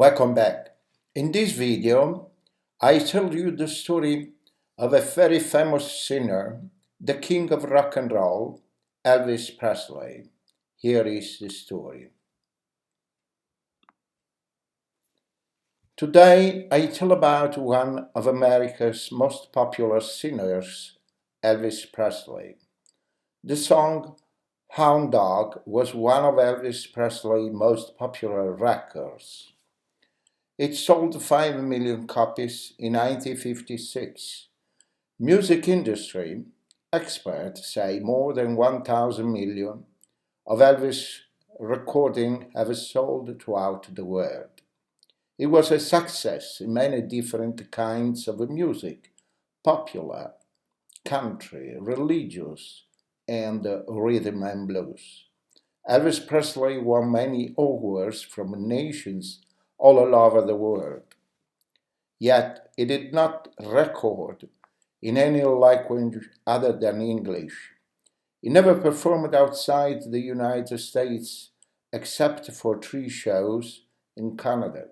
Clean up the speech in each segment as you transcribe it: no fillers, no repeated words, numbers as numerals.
Welcome back. In this video, I tell you the story of a very famous singer, the king of rock and roll, Elvis Presley. Here is the story. Today, I tell about one of America's most popular singers, Elvis Presley. The song Hound Dog was one of Elvis Presley's most popular records. It sold 5 million copies in 1956. Music industry experts say more than 1,000 million of Elvis recordings have sold throughout the world. It was a success in many different kinds of music, popular, country, religious, and rhythm and blues. Elvis Presley won many awards from nations all over the world. Yet he did not record in any language other than English. He never performed outside the United States except for 3 shows in Canada.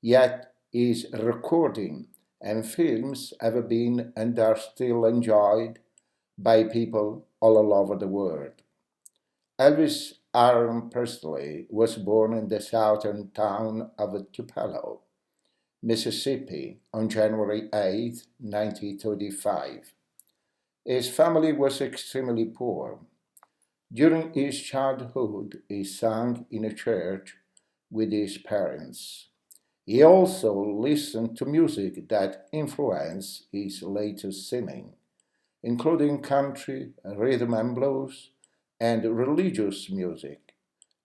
Yet his recording and films have been and are still enjoyed by people all over the world. Elvis Aaron Presley was born in the southern town of Tupelo, Mississippi, on January 8, 1935. His family was extremely poor. During his childhood, he sang in a church with his parents. He also listened to music that influenced his later singing, including country, rhythm and blues, and religious music.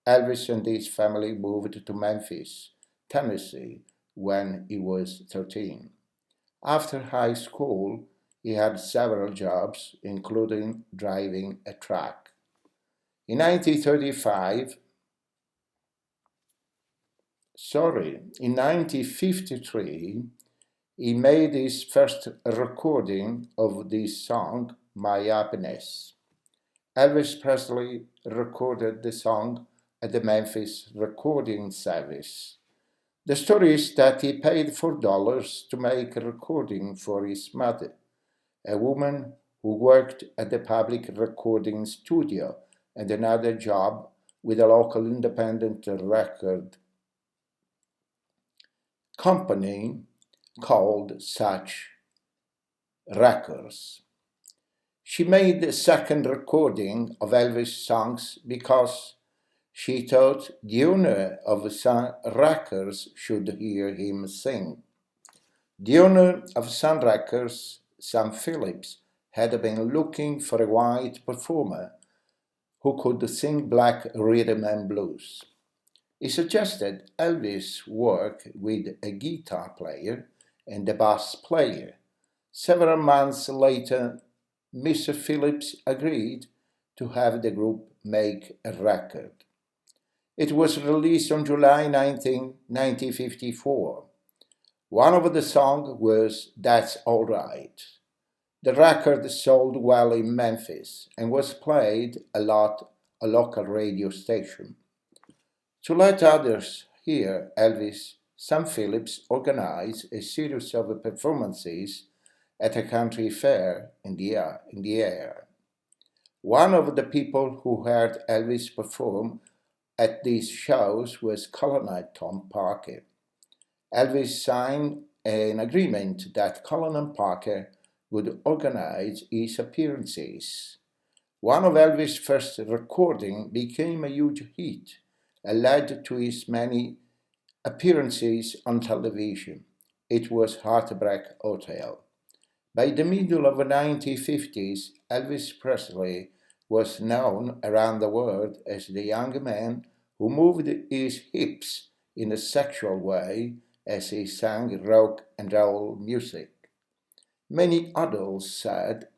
Elvis and his family moved to Memphis, Tennessee, when he was 13. After high school, he had several jobs, including driving a truck. In 1953, he made his first recording of this song, My Happiness. Elvis Presley recorded the song at the Memphis recording service. The story is that he paid $4 to make a recording for his mother, a woman who worked at the public recording studio and another job with a local independent record company called Such Records. She made the second recording of Elvis' songs because she thought the owner of Sun Records should hear him sing. The owner of Sun Records, Sam Phillips, had been looking for a white performer who could sing black rhythm and blues. He suggested Elvis work with a guitar player and a bass player. Several months later, Mr. Phillips agreed to have the group make a record. It was released on July 19, 1954. One of the songs was That's All Right. The record sold well in Memphis and was played a lot at a local radio station. To let others hear Elvis, Sam Phillips organized a series of performances at a country fair in the area. One of the people who heard Elvis perform at these shows was Colonel Tom Parker. Elvis signed an agreement that Colonel Parker would organize his appearances. One of Elvis' first recordings became a huge hit and led to his many appearances on television. It was Heartbreak Hotel. By the middle of the 1950s, Elvis Presley was known around the world as the young man who moved his hips in a sexual way as he sang rock and roll music. Many adults said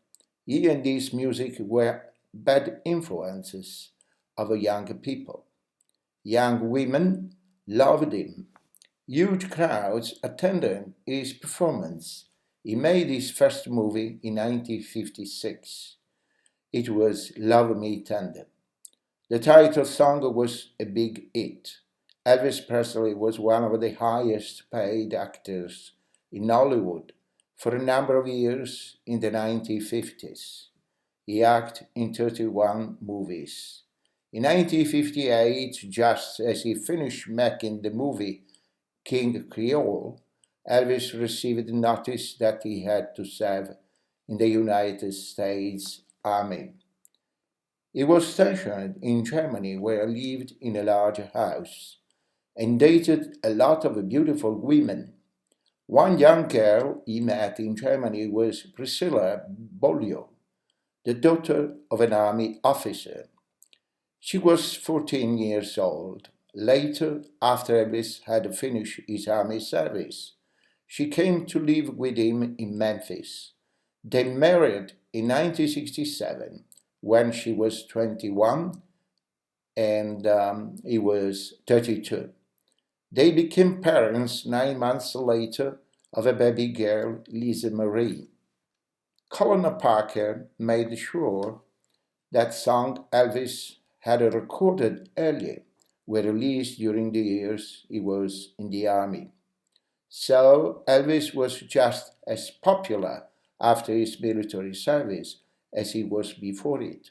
he and his music were bad influences of young people. Young women loved him. Huge crowds attended his performance. He made his first movie in 1956. It was Love Me Tender. The title song was a big hit. Elvis Presley was one of the highest paid actors in Hollywood for a number of years in the 1950s. He acted in 31 movies. In 1958, just as he finished making the movie King Creole, Elvis received notice that he had to serve in the United States Army. He was stationed in Germany, where he lived in a large house and dated a lot of beautiful women. One young girl he met in Germany was Priscilla Bolio, the daughter of an army officer. She was 14 years old. Later, after Elvis had finished his army service, she came to live with him in Memphis. They married in 1967 when she was 21 and he was 32. They became parents 9 months later of a baby girl, Lisa Marie. Colonel Parker made sure that songs Elvis had recorded earlier were released during the years he was in the army. So Elvis was just as popular after his military service as he was before it.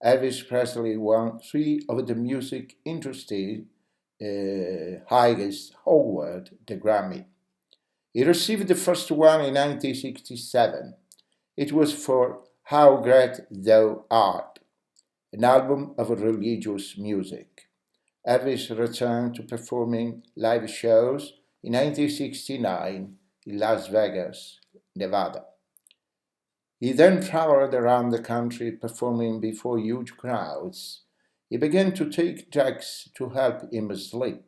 Elvis Presley won three of the music industry's highest awards, the Grammy. He received the first one in 1967. It was for How Great Thou Art, an album of religious music. Elvis returned to performing live shows in 1969 in Las Vegas, Nevada. He then traveled around the country performing before huge crowds. He began to take drugs to help him sleep.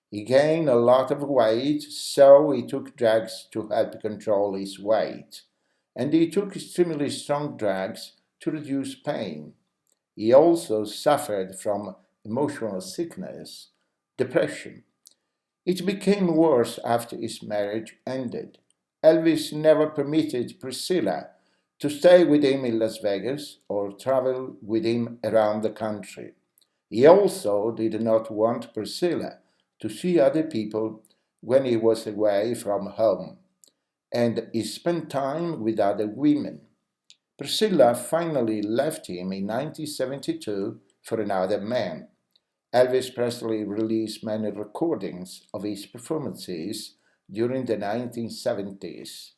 He gained a lot of weight, so he took drugs to help control his weight. And he took extremely strong drugs to reduce pain. He also suffered from emotional sickness, depression. It became worse after his marriage ended. Elvis never permitted Priscilla to stay with him in Las Vegas or travel with him around the country. He also did not want Priscilla to see other people when he was away from home, and he spent time with other women. Priscilla finally left him in 1972 for another man. Elvis Presley released many recordings of his performances during the 1970s.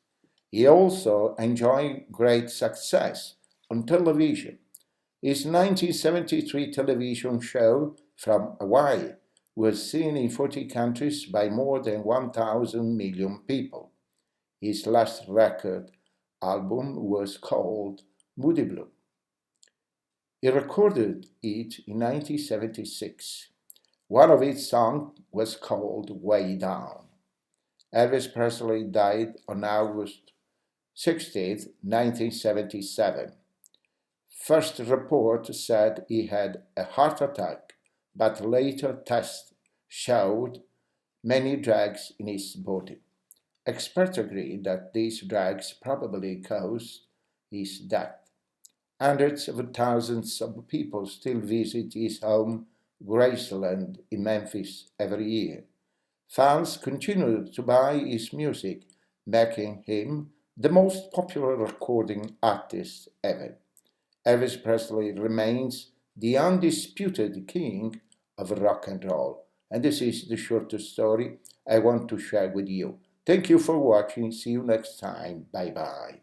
He also enjoyed great success on television. His 1973 television show from Hawaii was seen in 40 countries by more than 1,000 million people. His last record album was called Moody Blue. He recorded it in 1976. One of its songs was called Way Down. Elvis Presley died on August 16, 1977. First report said he had a heart attack, but later tests showed many drugs in his body. Experts agree that these drugs probably caused his death. Hundreds of thousands of people still visit his home, Graceland, in Memphis every year. Fans continue to buy his music, making him the most popular recording artist ever. Elvis Presley remains the undisputed king of rock and roll. And this is the shortest story I want to share with you. Thank you for watching. See you next time. Bye bye.